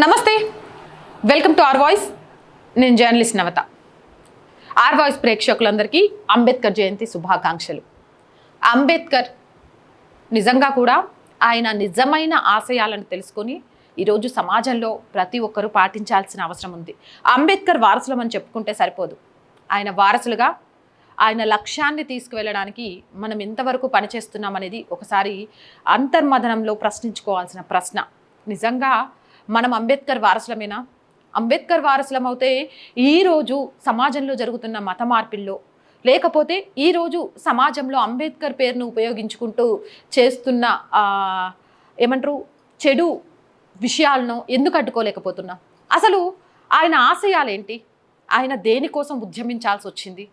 నమస్తే, welcome to are voice. నేను journalist Navata. Are voice ప్రేక్షకులందరికీ అంబేద్కర్ జయంతి శుభాకాంక్షలు. అంబేద్కర్ నిజంగా కూడా ఆయన నిజమైన ఆశయాలను తెలుసుకొని ఈరోజు సమాజంలో ప్రతి ఒక్కరూ పాటించాల్సిన అవసరం ఉంది. అంబేద్కర్ వారసులం అని చెప్పుకుంటే సరిపోదు. ఆయన వారసులుగా ఆయన లక్ష్యాన్ని తీసుకువెళ్ళడానికి మనం ఎంతవరకు పనిచేస్తున్నాం అనేది ఒకసారి అంతర్మథనంలో ప్రశ్నించుకోవాల్సిన ప్రశ్న. నిజంగా మనం అంబేద్కర్ వారసులమేనా? అంబేద్కర్ వారసులం అవుతే ఈరోజు సమాజంలో జరుగుతున్న మత మార్పిల్లో, లేకపోతే ఈరోజు సమాజంలో అంబేద్కర్ పేరును ఉపయోగించుకుంటూ చేస్తున్న ఏమంటారు చెడు విషయాలను ఎందుకు అడ్డుకోలేకపోతున్నాం? అసలు ఆయన ఆశయాలేంటి? ఆయన దేనికోసం ఉద్యమించాల్సి వచ్చింది?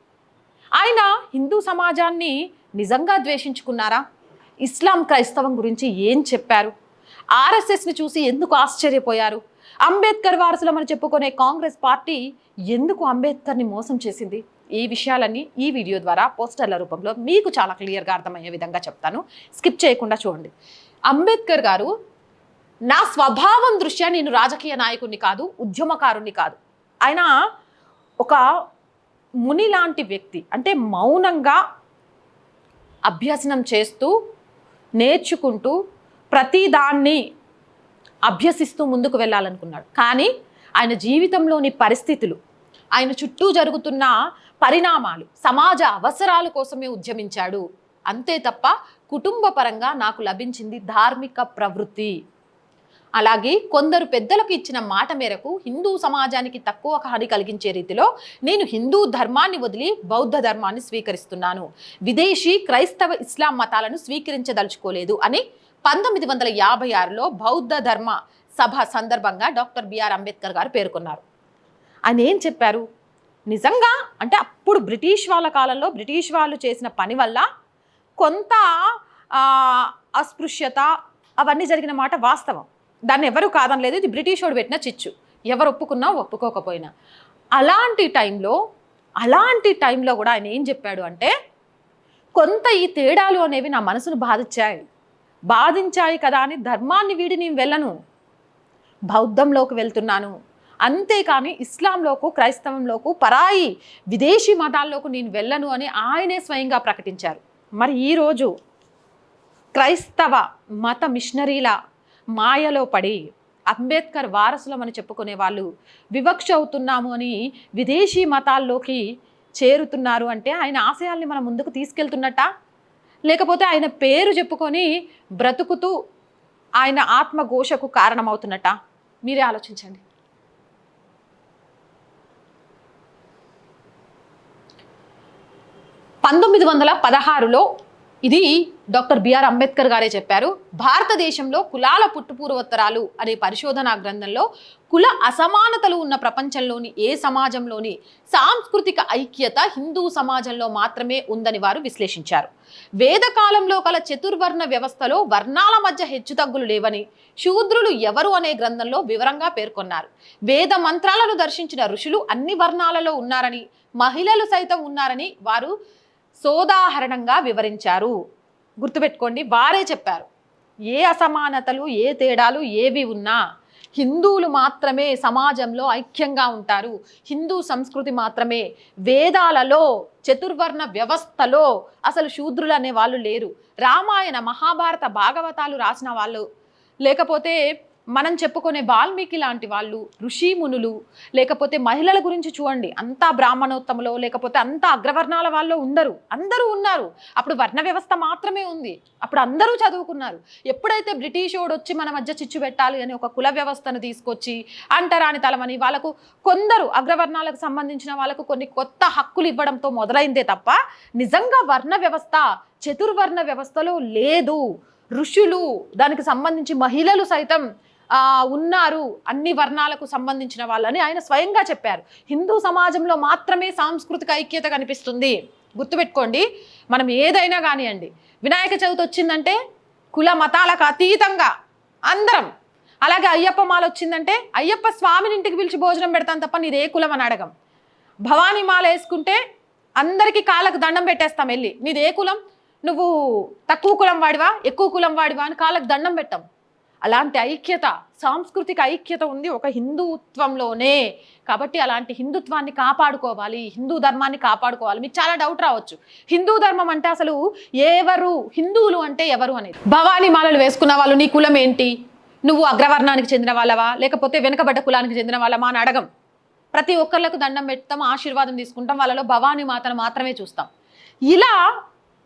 ఆయన హిందూ సమాజాన్ని నిజంగా ద్వేషించుకున్నారా? ఇస్లాం క్రైస్తవం గురించి ఏం చెప్పారు? ఆర్ఎస్ఎస్ని చూసి ఎందుకు ఆశ్చర్యపోయారు? అంబేద్కర్ వారసులమని చెప్పుకునే కాంగ్రెస్ పార్టీ ఎందుకు అంబేద్కర్ని మోసం చేసింది? ఈ విషయాలన్నీ ఈ వీడియో ద్వారా పోస్టర్ల రూపంలో మీకు చాలా క్లియర్గా అర్థమయ్యే విధంగా చెప్తాను. స్కిప్ చేయకుండా చూడండి. అంబేద్కర్ గారు, నా స్వభావం దృష్ట్యా నేను రాజకీయ నాయకుడిని కాదు, ఉద్యమకారుణ్ణి కాదు. ఆయన ఒక ముని లాంటి వ్యక్తి. అంటే మౌనంగా అభ్యసనం చేస్తూ, నేర్చుకుంటూ, ప్రతిదాన్ని అభ్యసిస్తూ ముందుకు వెళ్ళాలనుకున్నాడు. కానీ ఆయన జీవితంలోని పరిస్థితులు, ఆయన చుట్టూ జరుగుతున్న పరిణామాలు, సమాజ అవసరాల కోసమే ఉద్యమించాడు. అంతే తప్ప కుటుంబ పరంగా నాకు లభించింది ధార్మిక ప్రవృత్తి. అలాగే కొందరు పెద్దలకు ఇచ్చిన మాట మేరకు హిందూ సమాజానికి తక్కువ హాని కలిగించే రీతిలో నేను హిందూ ధర్మాన్ని వదిలి బౌద్ధ ధర్మాన్ని స్వీకరిస్తున్నాను, విదేశీ క్రైస్తవ ఇస్లాం మతాలను స్వీకరించదలుచుకోలేదు అని 1956లో బౌద్ధ ధర్మ సభ సందర్భంగా డాక్టర్ బిఆర్ అంబేద్కర్ గారు పేర్కొన్నారు. ఆయన ఏం చెప్పారు? నిజంగా అంటే అప్పుడు బ్రిటిష్ వాళ్ళ కాలంలో బ్రిటిష్ వాళ్ళు చేసిన పని వల్ల కొంత అస్పృశ్యత అవన్నీ జరిగిన మాట వాస్తవం. దాన్ని ఎవరు కాదనలేదు. ఇది బ్రిటిష్ వాడు పెట్టిన చిచ్చు, ఎవరు ఒప్పుకున్నా ఒప్పుకోకపోయినా. అలాంటి టైంలో కూడా ఆయన ఏం చెప్పాడు అంటే, కొంత ఈ తేడాలు అనేవి నా మనసును బాధించాయి కదా అని ధర్మాన్ని వీడి నేను వెళ్ళను, బౌద్ధంలోకి వెళ్తున్నాను, అంతేకాని ఇస్లాంలోకి, క్రైస్తవంలోకి, పరాయి విదేశీ మతాల్లోకి నేను వెళ్ళను అని ఆయనే స్వయంగా ప్రకటించారు. మరి ఈరోజు క్రైస్తవ మత మిషనరీల మాయలో పడి అంబేద్కర్ వారసులం అని చెప్పుకునే వాళ్ళు వివక్ష అవుతున్నాము అని విదేశీ మతాల్లోకి చేరుతున్నారు అంటే ఆయన ఆశయాల్ని మనం ముందుకు తీసుకెళ్తున్నట్ట, లేకపోతే ఆయన పేరు చెప్పుకొని బ్రతుకుతూ ఆయన ఆత్మఘోషకు కారణమవుతున్నట్ట? మీరే ఆలోచించండి. 1916లో ఇది డాక్టర్ బిఆర్ అంబేద్కర్ గారే చెప్పారు. భారతదేశంలో కులాల పుట్టుపూర్వోత్తరాలు అనే పరిశోధనా గ్రంథంలో కుల అసమానతలు ఉన్న ప్రపంచంలోని ఏ సమాజంలోని సాంస్కృతిక ఐక్యత హిందూ సమాజంలో మాత్రమే ఉందని వారు విశ్లేషించారు. వేదకాలంలో కల చతుర్వర్ణ వ్యవస్థలో వర్ణాల మధ్య హెచ్చుతగ్గులు లేవని శూద్రులు ఎవరు అనే గ్రంథంలో వివరంగా పేర్కొన్నారు. వేద మంత్రాలను దర్శించిన ఋషులు అన్ని వర్ణాలలో ఉన్నారని, మహిళలు సైతం ఉన్నారని వారు సోదాహరణంగా వివరించారు. గుర్తుపెట్టుకోండి, వారే చెప్పారు. ఏ అసమానతలు, ఏ తేడాలు ఏవి ఉన్నా హిందువులు మాత్రమే సమాజంలో ఐక్యంగా ఉంటారు, హిందూ సంస్కృతి మాత్రమే. వేదాలలో చతుర్వర్ణ వ్యవస్థలో అసలు శూద్రులు అనే వాళ్ళు లేరు. రామాయణ, మహాభారత, భాగవతాలు రాసిన వాళ్ళు, లేకపోతే మనం చెప్పుకునే వాల్మీకి లాంటి వాళ్ళు, ఋషిమునులు, లేకపోతే మహిళల గురించి చూడండి, అంతా బ్రాహ్మణోత్తములో లేకపోతే అంతా అగ్రవర్ణాల వాళ్ళు అందరూ ఉన్నారు. అప్పుడు వర్ణ వ్యవస్థ మాత్రమే ఉంది. అప్పుడు అందరూ చదువుకున్నారు. ఎప్పుడైతే బ్రిటిష్ వాడు వచ్చి మన మధ్య చిచ్చు పెట్టాలి అని ఒక కుల వ్యవస్థను తీసుకొచ్చి అంటరాని తలమని వాళ్ళకు కొందరు అగ్రవర్ణాలకు సంబంధించిన వాళ్ళకు కొన్ని కొత్త హక్కులు ఇవ్వడంతో మొదలైందే తప్ప నిజంగా వర్ణ వ్యవస్థ చతుర్వర్ణ వ్యవస్థలో లేదు. ఋషులు, దానికి సంబంధించి మహిళలు సైతం ఉన్నారు, అన్ని వర్ణాలకు సంబంధించిన వాళ్ళని ఆయన స్వయంగా చెప్పారు. హిందూ సమాజంలో మాత్రమే సాంస్కృతిక ఐక్యత కనిపిస్తుంది. గుర్తుపెట్టుకోండి, మనం ఏదైనా కానివ్వండి, వినాయక చవితి వచ్చిందంటే కుల మతాలకు అతీతంగా అందరం, అలాగే అయ్యప్ప మాల వచ్చిందంటే అయ్యప్ప స్వామిని ఇంటికి పిలిచి భోజనం పెడతాం తప్ప నీదే కులం అని అడగం. భవానీ మాల వేసుకుంటే అందరికీ కాళ్ళకు దండం పెట్టేస్తాం వెళ్ళి, నీదే కులం, నువ్వు తక్కువ కులం వాడివా ఎక్కువ కులం వాడివా అని కాళ్ళకు దండం పెట్టాం. అలాంటి ఐక్యత, సాంస్కృతిక ఐక్యత ఉంది ఒక హిందుత్వంలోనే. కాబట్టి అలాంటి హిందుత్వాన్ని కాపాడుకోవాలి, హిందూ ధర్మాన్ని కాపాడుకోవాలి. మీకు చాలా డౌట్ రావచ్చు, హిందూ ధర్మం అంటే అసలు ఎవరు, హిందువులు అంటే ఎవరు అనేది. భవానీ మాలలు వేసుకున్న వాళ్ళు నీ కులం ఏంటి, నువ్వు అగ్రవర్ణానికి చెందిన వాళ్ళవా లేకపోతే వెనుకబడ్డ కులానికి చెందిన వాళ్ళమా అని అడగం. ప్రతి ఒక్కళ్ళకు దండం పెడతాం, ఆశీర్వాదం తీసుకుంటాం, వాళ్ళలో భవానీ మాతను మాత్రమే చూస్తాం. ఇలా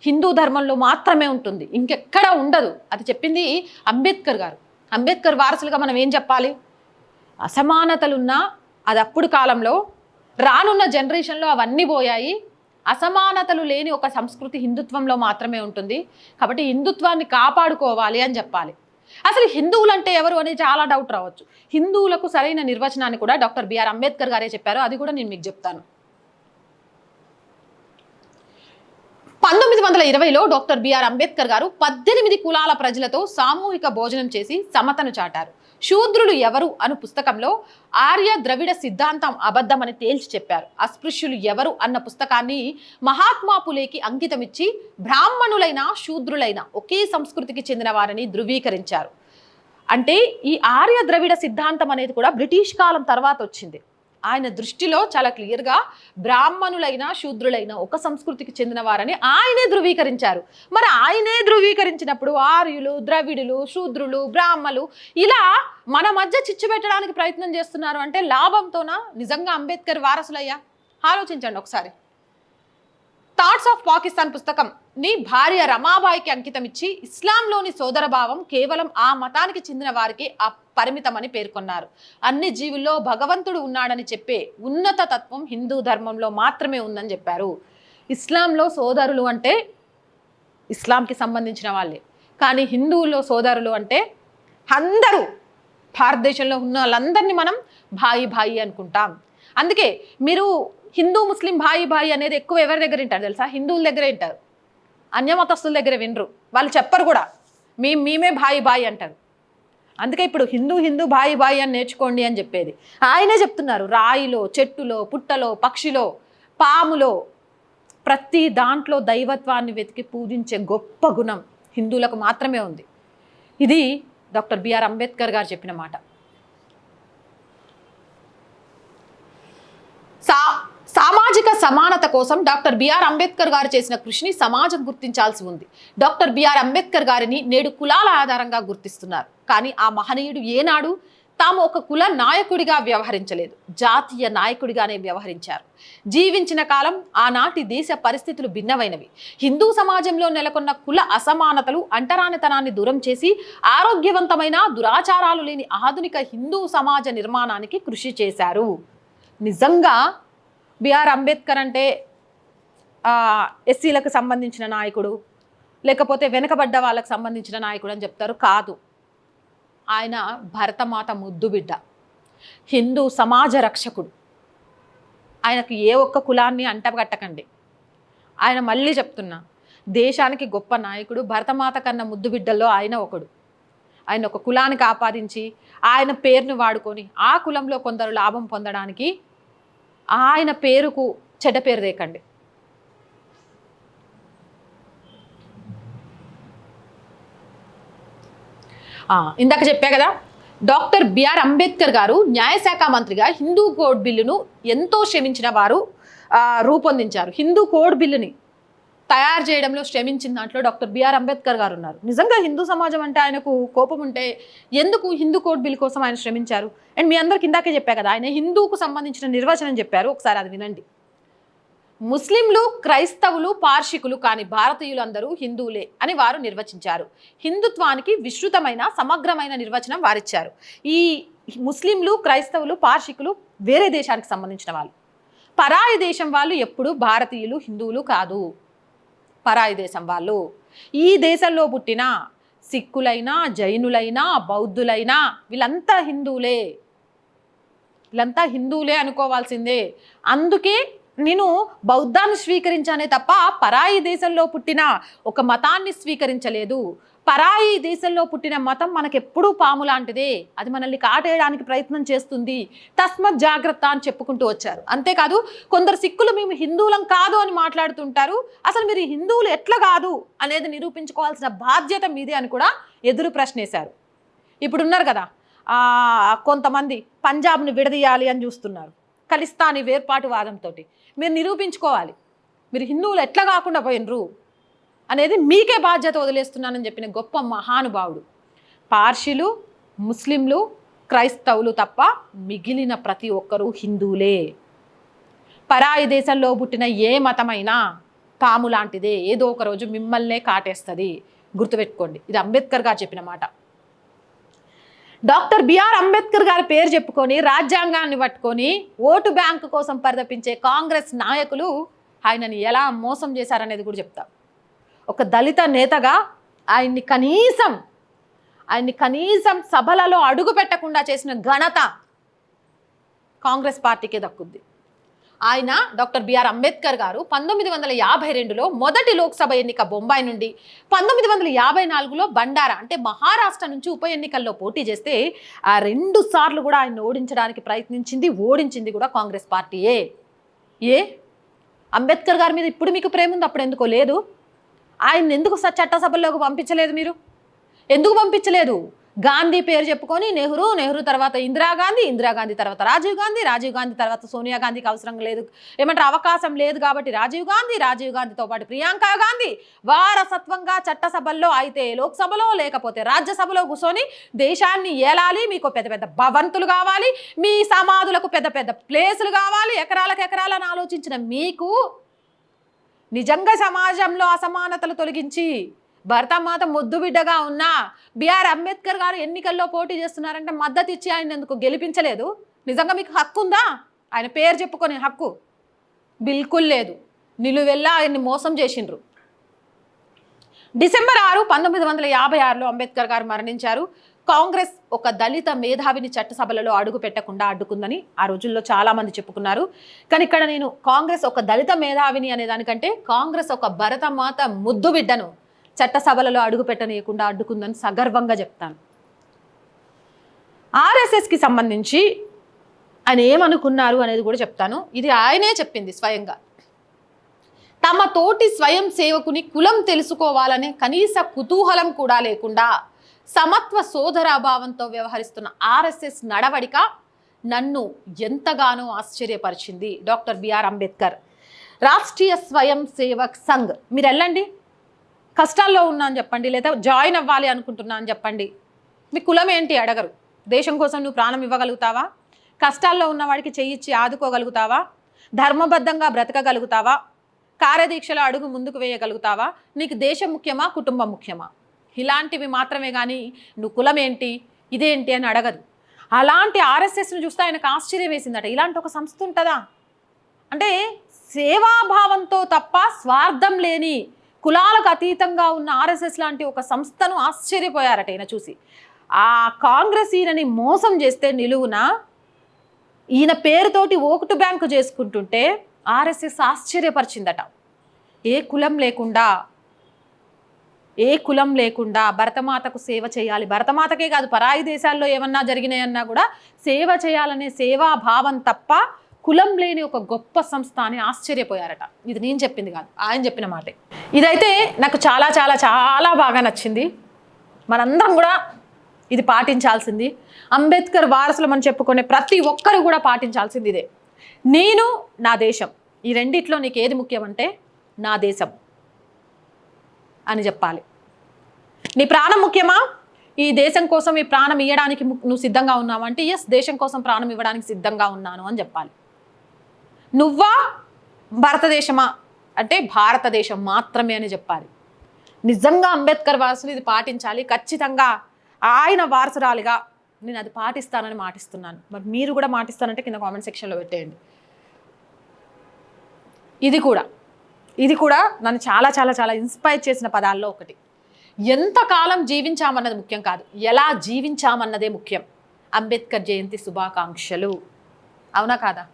హిందూ ధర్మంలో మాత్రమే ఉంటుంది, ఇంకెక్కడ ఉండదు. అది చెప్పింది అంబేద్కర్ గారు. అంబేద్కర్ వారసులుగా మనం ఏం చెప్పాలి? అసమానతలున్నా అది అప్పుడు కాలంలో, రానున్న జనరేషన్లో అవన్నీ పోయాయి. అసమానతలు లేని ఒక సంస్కృతి హిందుత్వంలో మాత్రమే ఉంటుంది. కాబట్టి హిందుత్వాన్ని కాపాడుకోవాలి అని చెప్పాలి. అసలు హిందువులు అంటే ఎవరు అనేది చాలా డౌట్ రావచ్చు. హిందువులకు సరైన నిర్వచనాన్ని కూడా డాక్టర్ బిఆర్ అంబేద్కర్ గారే చెప్పారు. అది కూడా నేను మీకు చెప్తాను. 1920లో డాక్టర్ బిఆర్ అంబేద్కర్ గారు 18 కులాల ప్రజలతో సామూహిక భోజనం చేసి సమతను చాటారు. శూద్రులు ఎవరు అను పుస్తకంలో ఆర్య ద్రవిడ సిద్ధాంతం అబద్ధమని తేల్చి చెప్పారు. అస్పృశ్యులు ఎవరు అన్న పుస్తకాన్ని మహాత్మా పులేకి అంకితమిచ్చి బ్రాహ్మణులైన శూద్రులైన ఒకే సంస్కృతికి చెందిన వారిని ధృవీకరించారు. అంటే ఈ ఆర్య ద్రవిడ సిద్ధాంతం అనేది కూడా బ్రిటిష్ కాలం తర్వాత వచ్చింది. ఆయన దృష్టిలో చాలా క్లియర్గా బ్రాహ్మణులైన శూద్రులైన ఒక సంస్కృతికి చెందిన వారని ఆయనే ధృవీకరించారు. మరి ఆయనే ధృవీకరించినప్పుడు ఆర్యులు, ద్రవిడులు, శూద్రులు, బ్రాహ్మలు ఇలా మన మధ్య చిచ్చు పెట్టడానికి ప్రయత్నం చేస్తున్నారు అంటే లాభంతోనా? నిజంగా అంబేద్కర్ వారసులయ్యా? ఆలోచించండి ఒకసారి. థాట్స్ ఆఫ్ పాకిస్తాన్ పుస్తకంని భార్య రమాబాయికి అంకితం ఇచ్చి ఇస్లాంలోని సోదరభావం కేవలం ఆ మతానికి చెందిన వారికి పరిమితమని పేర్కొన్నారు. అన్ని జీవుల్లో భగవంతుడు ఉన్నాడని చెప్పే ఉన్నత తత్వం హిందూ ధర్మంలో మాత్రమే ఉందని చెప్పారు. ఇస్లాంలో సోదరులు అంటే ఇస్లాంకి సంబంధించిన వాళ్ళే, కానీ హిందువుల్లో సోదరులు అంటే అందరూ, భారతదేశంలో ఉన్న వాళ్ళందరినీ మనం భాయి భాయి అనుకుంటాం. అందుకే మీరు హిందూ ముస్లిం భాయి భాయి అనేది ఎక్కువ ఎవరి దగ్గర వింటారు తెలుసా? హిందువుల దగ్గరే వింటారు, అన్యమతస్తుల దగ్గర వినరు. వాళ్ళు చెప్పరు కూడా, మేమే భాయి భాయి అంటారు. అందుకే ఇప్పుడు హిందూ హిందూ భాయి భాయి అని నేర్చుకోండి అని చెప్పేది ఆయనే చెప్తున్నారు. రాయిలో, చెట్టులో, పుట్టలో, పక్షిలో, పాములో, ప్రతి దాంట్లో దైవత్వాన్ని వెతికి పూజించే గొప్ప గుణం హిందువులకు మాత్రమే ఉంది. ఇది డాక్టర్ బిఆర్ అంబేద్కర్ గారు చెప్పిన మాట. సామాజిక సమానత కోసం డాక్టర్ బిఆర్ అంబేద్కర్ గారు చేసిన కృషిని సమాజం గుర్తించాల్సి ఉంది. డాక్టర్ బిఆర్ అంబేద్కర్ గారిని నేడు కులాల ఆధారంగా గుర్తిస్తున్నారు. కానీ ఆ మహనీయుడు ఏనాడు తాము ఒక కుల నాయకుడిగా వ్యవహరించలేదు, జాతీయ నాయకుడిగానే వ్యవహరించారు. జీవించిన కాలం ఆనాటి దేశ పరిస్థితులు భిన్నమైనవి. హిందూ సమాజంలో నెలకొన్న కుల అసమానతలు, అంటరానితనాన్ని దూరం చేసి ఆరోగ్యవంతమైన, దురాచారాలు లేని ఆధునిక హిందూ సమాజ నిర్మాణానికి కృషి చేశారు. నిజంగా బిఆర్ అంబేద్కర్ అంటే ఎస్సీలకు సంబంధించిన నాయకుడు, లేకపోతే వెనుకబడ్డ వాళ్ళకు సంబంధించిన నాయకుడు అని చెప్తారు. కాదు, ఆయన భరతమాత ముద్దు బిడ్డ, హిందూ సమాజ రక్షకుడు. ఆయనకు ఏ ఒక్క కులాన్ని అంటగట్టకండి. ఆయన మళ్ళీ చెప్తున్నా, దేశానికి గొప్ప నాయకుడు, భరతమాత కన్నా ముద్దు బిడ్డల్లో ఆయన ఒకడు. ఆయన ఒక కులానికి ఆపాదించి ఆయన పేరును వాడుకొని ఆ కులంలో కొందరు లాభం పొందడానికి ఆయన పేరుకు చెడ్డ పేరు దేకండి. ఇందాక చెప్పా కదా, డాక్టర్ బిఆర్ అంబేద్కర్ గారు న్యాయశాఖ మంత్రిగా హిందూ కోడ్ బిల్లును ఎంతో శ్రమించిన వారు రూపొందించారు. హిందూ కోడ్ బిల్లుని తయారు చేయడంలో శ్రమించిన దాంట్లో డాక్టర్ బిఆర్ అంబేద్కర్ గారు ఉన్నారు. నిజంగా హిందూ సమాజం అంటే ఆయనకు కోపం ఉంటే ఎందుకు హిందూ కోడ్ బిల్ కోసం ఆయన శ్రమించారు? అండ్ మీ అందరికి ఇందాకే చెప్పా కదా, ఆయన హిందూకు సంబంధించిన నిర్వచనం చెప్పారు, ఒకసారి అది వినండి. ముస్లింలు, క్రైస్తవులు, పార్షికులు కాని భారతీయులందరూ హిందువులే అని వారు నిర్వచించారు. హిందుత్వానికి విస్తృతమైన సమగ్రమైన నిర్వచనం వారిచ్చారు. ఈ ముస్లింలు, క్రైస్తవులు, పార్షికులు వేరే దేశానికి సంబంధించిన వాళ్ళు. పరాయి దేశం వాళ్ళు ఎప్పుడూ భారతీయులు, హిందువులు కాదు. పరాయి దేశం వాళ్ళు. ఈ దేశంలో పుట్టిన సిక్కులైనా, జైనులైనా, బౌద్ధులైనా వీళ్ళంతా హిందువులే, వీళ్ళంతా హిందువులే అనుకోవాల్సిందే. అందుకే నేను బౌద్ధాన్ని స్వీకరించానే తప్ప పరాయి దేశంలో పుట్టిన ఒక మతాన్ని స్వీకరించలేదు. పరాయి దేశంలో పుట్టిన మతం మనకెప్పుడూ పాము లాంటిదే, అది మనల్ని కాటేయడానికి ప్రయత్నం చేస్తుంది, తస్మత్ జాగ్రత్త అని చెప్పుకుంటూ వచ్చారు. అంతేకాదు కొందరు సిక్కులు మేము హిందువులం కాదు అని మాట్లాడుతుంటారు. అసలు మీరు హిందువులు ఎట్లా కాదు అనేది నిరూపించుకోవాల్సిన బాధ్యత మీదే అని కూడా ఎదురు ప్రశ్నేశారు. ఇప్పుడున్నారు కదా కొంతమంది పంజాబ్ని విడదీయాలి అని చూస్తున్నారు ఖలిస్తానీ వేర్పాటువాదంతో. మీరు నిరూపించుకోవాలి మీరు హిందువులు ఎట్లా కాకుండా పోయినరు అనేది మీకే బాధ్యత వదిలేస్తున్నానని చెప్పిన గొప్ప మహానుభావుడు. పార్షిలు, ముస్లింలు, క్రైస్తవులు తప్ప మిగిలిన ప్రతి ఒక్కరూ హిందువులే. పరాయి దేశంలో పుట్టిన ఏ మతమైనా పాము లాంటిదే, ఏదో ఒక రోజు మిమ్మల్నే కాటేస్తుంది, గుర్తుపెట్టుకోండి. ఇది అంబేద్కర్ గారు చెప్పిన మాట. డాక్టర్ బిఆర్ అంబేద్కర్ గారి పేరు చెప్పుకొని రాజ్యాంగాన్ని పట్టుకొని ఓటు బ్యాంకు కోసం పరితపించే కాంగ్రెస్ నాయకులు ఆయనని ఎలా మోసం చేశారనేది కూడా చెప్తా. ఒక దళిత నేతగా ఆయన్ని కనీసం సభలలో అడుగు పెట్టకుండా చేసిన ఘనత కాంగ్రెస్ పార్టీకే దక్కుద్ది. ఆయన డాక్టర్ బిఆర్ అంబేద్కర్ గారు 1952లో మొదటి లోక్సభ ఎన్నిక బొంబాయి నుండి, 1954లో బండారా అంటే మహారాష్ట్ర నుంచి ఉప ఎన్నికల్లో పోటీ చేస్తే ఆ 2 సార్లు కూడా ఆయన ఓడించడానికి ప్రయత్నించింది, ఓడించింది కూడా కాంగ్రెస్ పార్టీయే. అంబేద్కర్ గారి మీద ఇప్పుడు మీకు ప్రేమ ఉంది, అప్పుడు ఎందుకో లేదు? ఆయన ఎందుకు చట్టసభల్లోకి పంపించలేదు? మీరు ఎందుకు పంపించలేదు? గాంధీ పేరు చెప్పుకొని నెహ్రూ తర్వాత ఇందిరాగాంధీ తర్వాత రాజీవ్ గాంధీ తర్వాత సోనియా గాంధీకి అవసరం లేదు, ఏమంటారు అవకాశం లేదు కాబట్టి రాజీవ్ గాంధీతో పాటు ప్రియాంక గాంధీ వారసత్వంగా చట్టసభల్లో అయితే లోక్సభలో లేకపోతే రాజ్యసభలో కూర్చొని దేశాన్ని ఏలాలి, మీకు పెద్ద పెద్ద భవంతులు కావాలి, మీ సమాధులకు పెద్ద పెద్ద ప్లేసులు కావాలి, ఎకరాలను ఆలోచించిన మీకు నిజంగా సమాజంలో అసమానతలు తొలగించి భరతమాత ముద్దు బిడ్డగా ఉన్న బిఆర్ అంబేద్కర్ గారు ఎన్నికల్లో పోటీ చేస్తున్నారంటే మద్దతు ఇచ్చి ఆయన ఎందుకు గెలిపించలేదు? నిజంగా మీకు హక్కు ఉందా? ఆయన పేరు చెప్పుకొని హక్కు బిల్కుల్ లేదు. నిలువెల్లా ఆయన్ని మోసం చేసిండ్రు. డిసెంబర్ 6, 1956లో అంబేద్కర్ గారు మరణించారు. కాంగ్రెస్ ఒక దళిత మేధావిని చట్టసభలలో అడుగు పెట్టకుండా అడ్డుకుందని ఆ రోజుల్లో చాలా మంది చెప్పుకున్నారు. కానీ ఇక్కడ నేను కాంగ్రెస్ ఒక దళిత మేధావిని అనే దానికంటే కాంగ్రెస్ ఒక భరతమాత ముద్దు బిడ్డను చట్టసభలలో అడుగు పెట్టనీయకుండా అడ్డుకుందని సగర్వంగా చెప్తాను. ఆర్ఎస్ఎస్కి సంబంధించి ఆయన ఏమనుకున్నారు అనేది కూడా చెప్తాను. ఇది ఆయనే చెప్పింది స్వయంగా. తమ తోటి స్వయం సేవకుని కులం తెలుసుకోవాలనే కనీస కుతూహలం కూడా లేకుండా సమత్వ సోదరాభావంతో వ్యవహరిస్తున్న ఆర్ఎస్ఎస్ నడవడిక నన్ను ఎంతగానో ఆశ్చర్యపరిచింది. డాక్టర్ బిఆర్ అంబేద్కర్ రాష్ట్రీయ స్వయం సేవక్ సంఘ్, మీరు వెళ్ళండి, కష్టాల్లో ఉన్నా అని చెప్పండి, లేదా జాయిన్ అవ్వాలి అనుకుంటున్నా అని చెప్పండి. మీ కులం ఏంటి అడగరు. దేశం కోసం నువ్వు ప్రాణం ఇవ్వగలుగుతావా? కష్టాల్లో ఉన్నవాడికి చెయ్యిచ్చి ఆదుకోగలుగుతావా? ధర్మబద్ధంగా బ్రతకగలుగుతావా? కార్యదీక్షలో అడుగు ముందుకు వేయగలుగుతావా? నీకు దేశం ముఖ్యమా, కుటుంబం ముఖ్యమా? ఇలాంటివి మాత్రమే కానీ నువ్వు కులం ఏంటి, ఇదేంటి అని అడగదు. అలాంటి ఆర్ఎస్ఎస్ను చూస్తే ఆయనకు ఆశ్చర్యం వేసిందట. ఇలాంటి ఒక సంస్థ ఉంటుందా అంటే సేవాభావంతో తప్ప స్వార్థం లేని కులాలకు అతీతంగా ఉన్న ఆర్ఎస్ఎస్ లాంటి ఒక సంస్థను ఆశ్చర్యపోయారట ఈయన చూసి. ఆ కాంగ్రెస్ ఈయనని మోసం చేస్తే నిలువున ఈయన పేరుతోటి ఓటు బ్యాంకు చేసుకుంటుంటే ఆర్ఎస్ఎస్ ఆశ్చర్యపరిచిందట. ఏ కులం లేకుండా భరతమాతకు సేవ చేయాలి, భరతమాతకే కాదు పరాయి దేశాల్లో ఏమన్నా జరిగినాయన్నా కూడా సేవ చేయాలనే సేవాభావం తప్ప కులం లేని ఒక గొప్ప సంస్థ అని ఆశ్చర్యపోయారట. ఇది నేను చెప్పింది కాదు, ఆయన చెప్పిన మాటే. ఇదైతే నాకు చాలా చాలా చాలా బాగా నచ్చింది. మనందరం కూడా ఇది పాటించాల్సింది. అంబేద్కర్ వారసులు మనం చెప్పుకునే ప్రతి ఒక్కరు కూడా పాటించాల్సింది ఇదే. నేను, నా దేశం, ఈ రెండిట్లో నీకు ఏది ముఖ్యమంటే నా దేశం అని చెప్పాలి. నీ ప్రాణం ముఖ్యమా? ఈ దేశం కోసం ఈ ప్రాణం ఇవ్వడానికి నువ్వు సిద్ధంగా ఉన్నావు అంటే ఎస్, దేశం కోసం ప్రాణం ఇవ్వడానికి సిద్ధంగా ఉన్నాను అని చెప్పాలి. నువ్వా భారతదేశమా అంటే భారతదేశం మాత్రమే అని చెప్పాలి. నిజంగా అంబేద్కర్ వారసులు ఇది పాటించాలి. ఖచ్చితంగా ఆయన వారసురాలిగా నేను అది పాటిస్తానని మాటిస్తున్నాను. మరి మీరు కూడా మాటిస్తానంటే కింద కామెంట్ సెక్షన్లో పెట్టేయండి. ఇది కూడా నన్ను చాలా చాలా చాలా ఇన్స్పైర్ చేసిన పదాల్లో ఒకటి. ఎంతకాలం జీవించామన్నది ముఖ్యం కాదు, ఎలా జీవించామన్నదే ముఖ్యం. అంబేద్కర్ జయంతి శుభాకాంక్షలు. అవునా కాదా?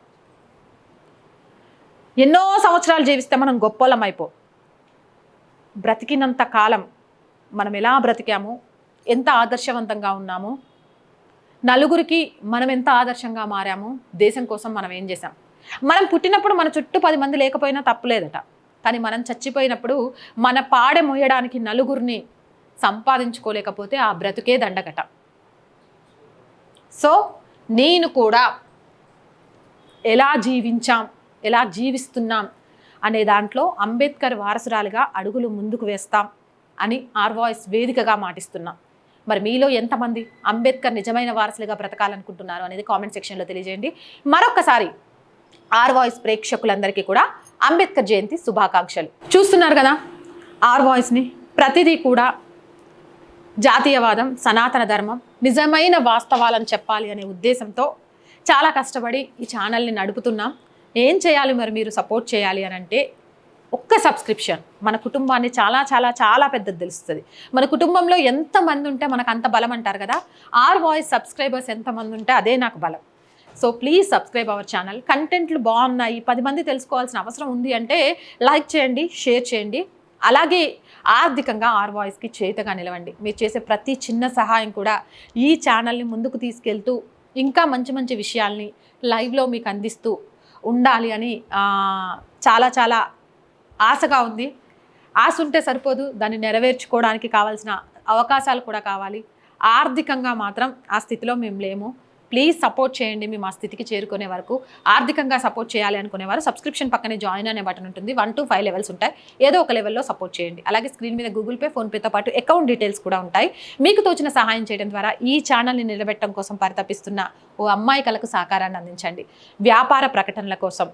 ఎన్నో సంవత్సరాలు జీవిస్తే మనం గొప్పోళ్ళం అయిపో. బ్రతికినంత కాలం మనం ఎలా బ్రతికాము, ఎంత ఆదర్శవంతంగా ఉన్నాము, నలుగురికి మనం ఎంత ఆదర్శంగా మారాము, దేశం కోసం మనం ఏం చేసాం. మనం పుట్టినప్పుడు మన చుట్టూ 10 మంది లేకపోయినా తప్పులేదట. కానీ మనం చచ్చిపోయినప్పుడు మన పాడె మోయడానికి నలుగురిని సంపాదించుకోలేకపోతే ఆ బ్రతుకే దండగట. సో నేను కూడా ఎలా జీవించాం, ఎలా జీవిస్తున్నాం అనే దాంట్లో అంబేద్కర్ వారసురాలుగా అడుగులు ముందుకు వేస్తాం అని ఆర్ వాయిస్ వేదికగా మాటిస్తున్నాం. మరి మీలో ఎంతమంది అంబేద్కర్ నిజమైన వారసులుగా బ్రతకాలనుకుంటున్నారు అనేది కామెంట్ సెక్షన్లో తెలియజేయండి. మరొకసారి ఆర్ వాయిస్ ప్రేక్షకులందరికీ కూడా అంబేద్కర్ జయంతి శుభాకాంక్షలు. చూస్తున్నారు కదా ఆర్ వాయిస్ని, ప్రతిదీ కూడా జాతీయవాదం, సనాతన ధర్మం, నిజమైన వాస్తవాలను చెప్పాలి అనే ఉద్దేశంతో చాలా కష్టపడి ఈ ఛానల్ని నడుపుతున్నాం. ఏం చేయాలి మరి మీరు సపోర్ట్ చేయాలి అని అంటే ఒక్క సబ్స్క్రిప్షన్ మన కుటుంబాన్ని చాలా చాలా చాలా పెద్దది తెలుస్తుంది. మన కుటుంబంలో ఎంతమంది ఉంటే మనకు అంత బలం అంటారు కదా. ఆర్ వాయిస్ సబ్స్క్రైబర్స్ ఎంతమంది ఉంటే అదే నాకు బలం. So please subscribe our channel. కంటెంట్లు బాగున్నాయి, 10 మంది తెలుసుకోవాల్సిన అవసరం ఉంది అంటే లైక్ చేయండి, షేర్ చేయండి. అలాగే ఆర్థికంగా ఆర్ వాయిస్కి చేతగా నిలవండి. మీరు చేసే ప్రతి చిన్న సహాయం కూడా ఈ ఛానల్ని ముందుకు తీసుకెళ్తూ ఇంకా మంచి మంచి విషయాల్ని లైవ్లో మీకు అందిస్తూ ఉండాలి అని చాలా చాలా ఆశగా ఉంది. ఆశ ఉంటే సరిపోదు, దాన్ని నెరవేర్చుకోవడానికి కావాల్సిన అవకాశాలు కూడా కావాలి. ఆర్థికంగా మాత్రం ఆ స్థితిలో మేము లేము. ప్లీజ్ సపోర్ట్ చేయండి. మేము ఆ స్థితికి చేరుకునే వరకు. ఆర్థికంగా సపోర్ట్ చేయాలి అనుకునేవారు సబ్స్క్రిప్షన్ పక్కనే జాయిన్ అనే బటన్ ఉంటుంది. 1 to 5 లెవెల్స్ ఉంటాయి. ఏదో ఒక లెవెల్లో సపోర్ట్ చేయండి. అలాగే స్క్రీన్ మీద గూగుల్ పే, ఫోన్పేతో పాటు అకౌంట్ డీటెయిల్స్ కూడా ఉంటాయి. మీకు తోచిన సహాయం చేయడం ద్వారా ఈ ఛానల్ని నిలబెట్టడం కోసం పరితపిస్తున్న ఓ అమ్మాయి కలకు సహకారాన్ని అందించండి. వ్యాపార ప్రకటనల కోసం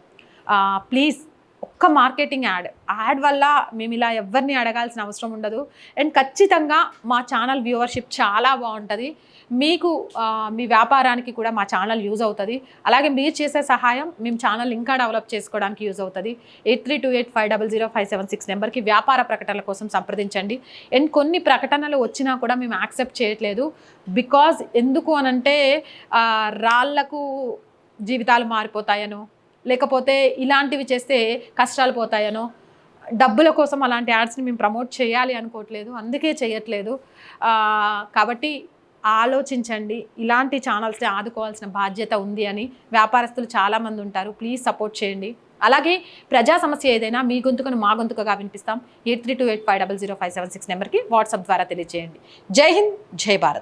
ప్లీజ్ ఒక్క మార్కెటింగ్ యాడ్ వల్ల మేము ఇలా ఎవరిని అడగాల్సిన అవసరం ఉండదు. అండ్ ఖచ్చితంగా మా ఛానల్ వ్యూవర్షిప్ చాలా బాగుంటుంది. మీకు మీ వ్యాపారానికి కూడా మా ఛానల్ యూజ్ అవుతుంది. అలాగే మీరు చేసే సహాయం మేము ఛానల్ ఇంకా డెవలప్ చేసుకోవడానికి యూజ్ అవుతుంది. 8328500576 నెంబర్కి వ్యాపార ప్రకటనల కోసం సంప్రదించండి. అండ్ కొన్ని ప్రకటనలు వచ్చినా కూడా మేము యాక్సెప్ట్ చేయట్లేదు. బికాజ్ ఎందుకు అనంటే రాళ్లకు జీవితాలు మారిపోతాయనో, లేకపోతే ఇలాంటివి చేస్తే కష్టాలు పోతాయనో, డబ్బుల కోసం అలాంటి యాడ్స్ని మేము ప్రమోట్ చేయాలి అనుకోవట్లేదు, అందుకే చేయట్లేదు. కాబట్టి ఆలోచించండి. ఇలాంటి ఛానల్స్ని ఆదుకోవాల్సిన బాధ్యత ఉంది అని వ్యాపారస్తులు చాలామంది ఉంటారు. ప్లీజ్ సపోర్ట్ చేయండి. అలాగే ప్రజా సమస్య ఏదైనా మీ గొంతుకను మా గొంతుకగా వినిపిస్తాం. 8328500576 నెంబర్కి వాట్సాప్ ద్వారా తెలియజేయండి. జై హింద్, జై భారత్.